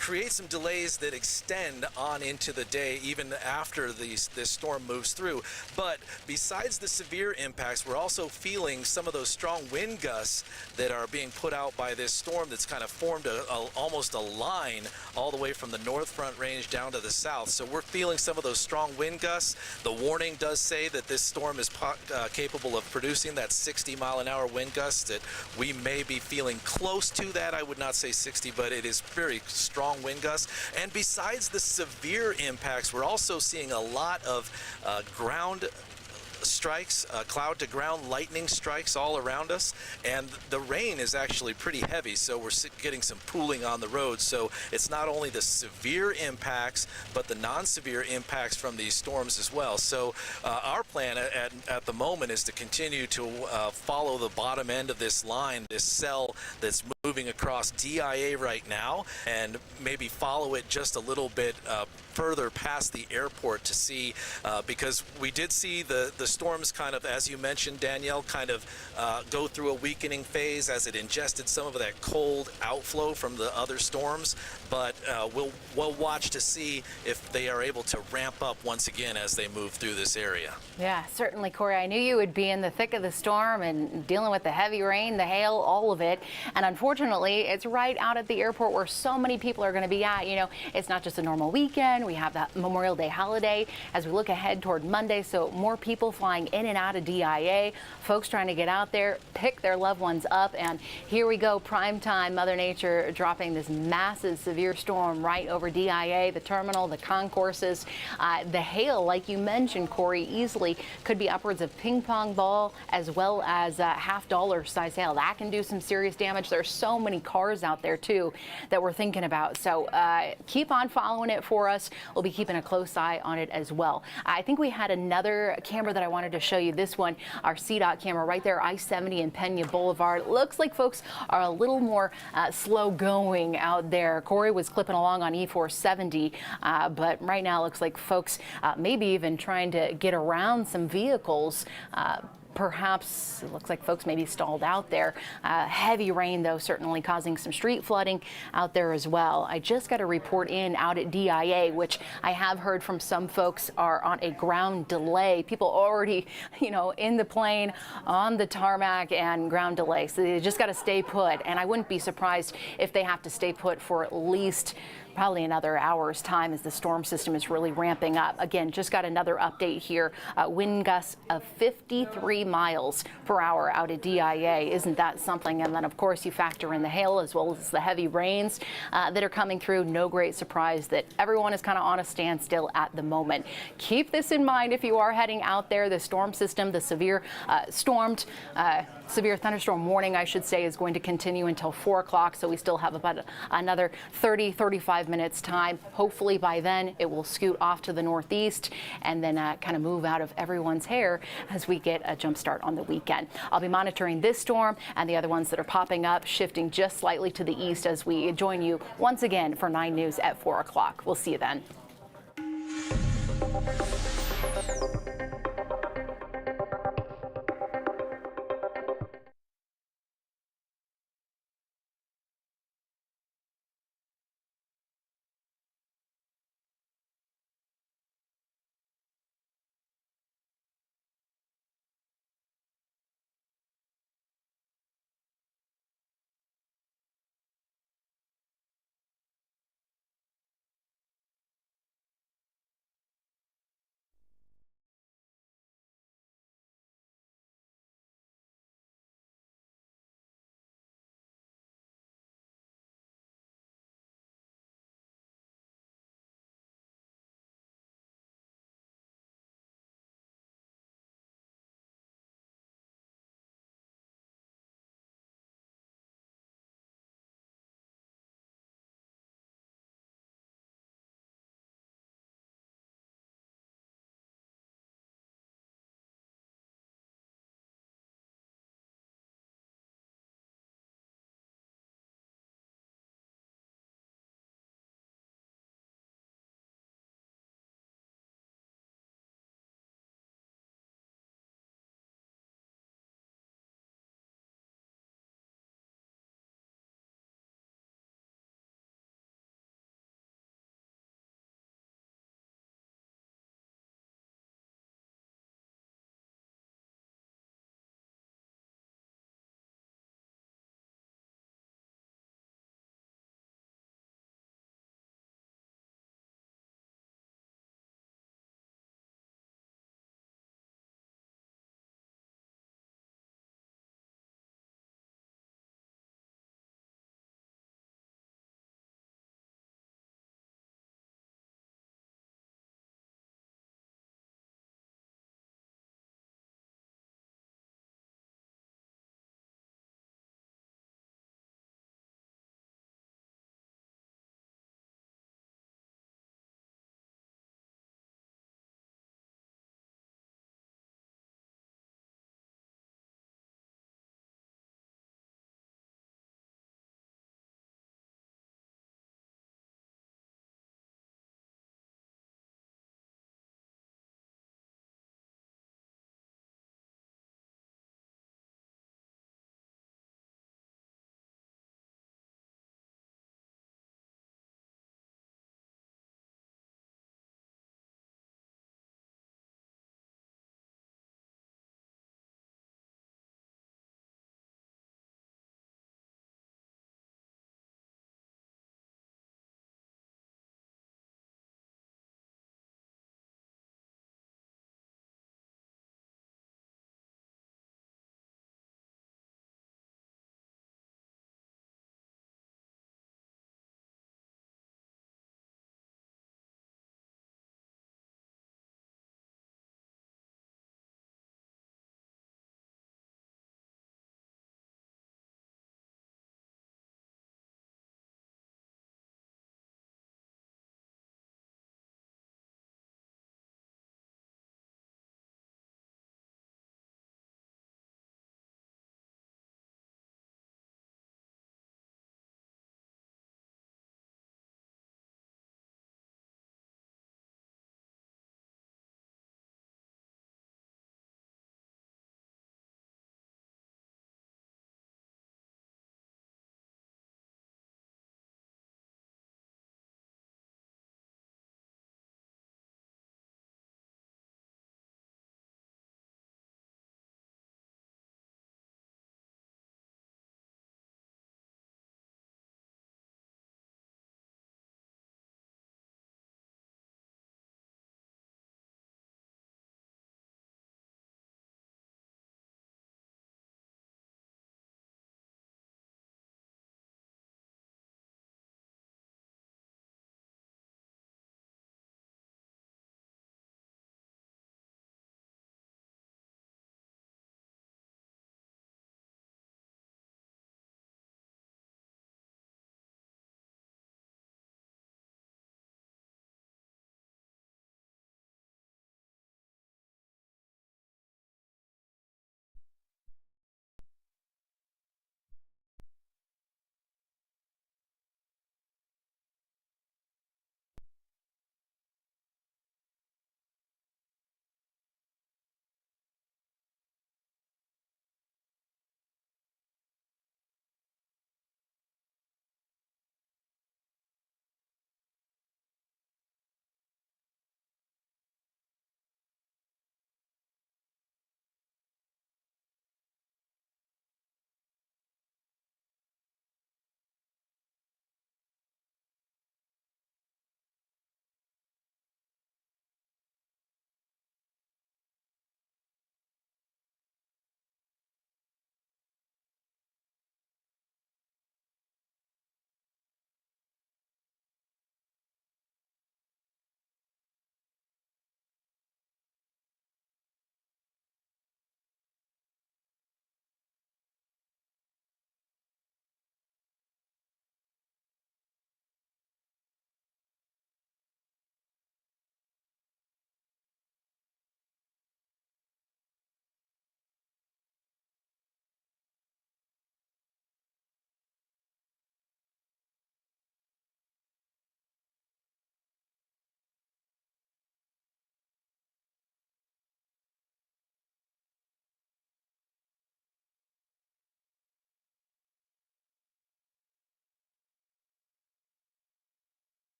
create some delays that extend on into the day even after this storm moves through. But besides the severe impacts, we're also feeling some of those strong wind gusts that are being put out by this storm that's kind of formed almost a line all the way from the North Front Range down to the south. So we're feeling some of those strong wind gusts. The warning does say that this storm is capable of producing that 60-mile-an-hour wind gust, that we may be feeling close to that. I would not say 60, but it is very strong wind gusts. And besides the severe impacts, we're also seeing a lot of ground strikes, cloud to ground lightning strikes all around us, and the rain is actually pretty heavy, so we're getting some pooling on the road. So it's not only the severe impacts but the non-severe impacts from these storms as well. So our plan at the moment is to continue to follow the bottom end of this line, this cell that's moving across DIA right now, and maybe follow it just a little bit further past the airport to see, because we did see the storms kind of, as you mentioned, Danielle, kind of go through a weakening phase as it ingested some of that cold outflow from the other storms. But we'll watch to see if they are able to ramp up once again as they move through this area. Yeah, certainly, Corey. I knew you would be in the thick of the storm and dealing with the heavy rain, the hail, all of it. And unfortunately, it's right out at the airport where so many people are going to be at. You know, it's not just a normal weekend. We have that Memorial Day holiday as we look ahead toward Monday. So more people flying in and out of DIA, folks trying to get out there, pick their loved ones up. And here we go, prime time, Mother Nature dropping this massive severe storm right over DIA, the terminal, the concourses. The hail, like you mentioned, Corey, easily could be upwards of ping pong ball as well as $half size hail. That can do some serious damage. There's so many cars out there too that we're thinking about. So keep on following it for us. We'll be keeping a close eye on it as well. I think we had another camera that I wanted to show you. This one, our CDOT camera right there, I-70 and Pena Boulevard. Looks like folks are a little more slow going out there. Corey was clipping along on E470, but right now it looks like folks maybe even trying to get around some vehicles. Perhaps it looks like folks may be stalled out there. Heavy rain, though, certainly causing some street flooding out there as well. I just got a report in out at DIA, which I have heard from some folks are on a ground delay. People already, you know, in the plane, on the tarmac, and ground delay. So they just got to stay put. And I wouldn't be surprised if they have to stay put for at least probably another hour's time as the storm system is really ramping up. Again, just got another update here. Wind gusts of 53 miles per hour out of DIA. Isn't that something? And then, of course, you factor in the hail as well as the heavy rains that are coming through. No great surprise that everyone is kind of on a standstill at the moment. Keep this in mind if you are heading out there. The storm system, the severe thunderstorm warning, I should say, is going to continue until 4 o'clock. So we still have about another 35 minutes time. Hopefully by then it will scoot off to the northeast and then kind of move out of everyone's hair as we get a jump start on the weekend. I'll be monitoring this storm and the other ones that are popping up, shifting just slightly to the east as we join you once again for 9 News at 4 o'clock. We'll see you then.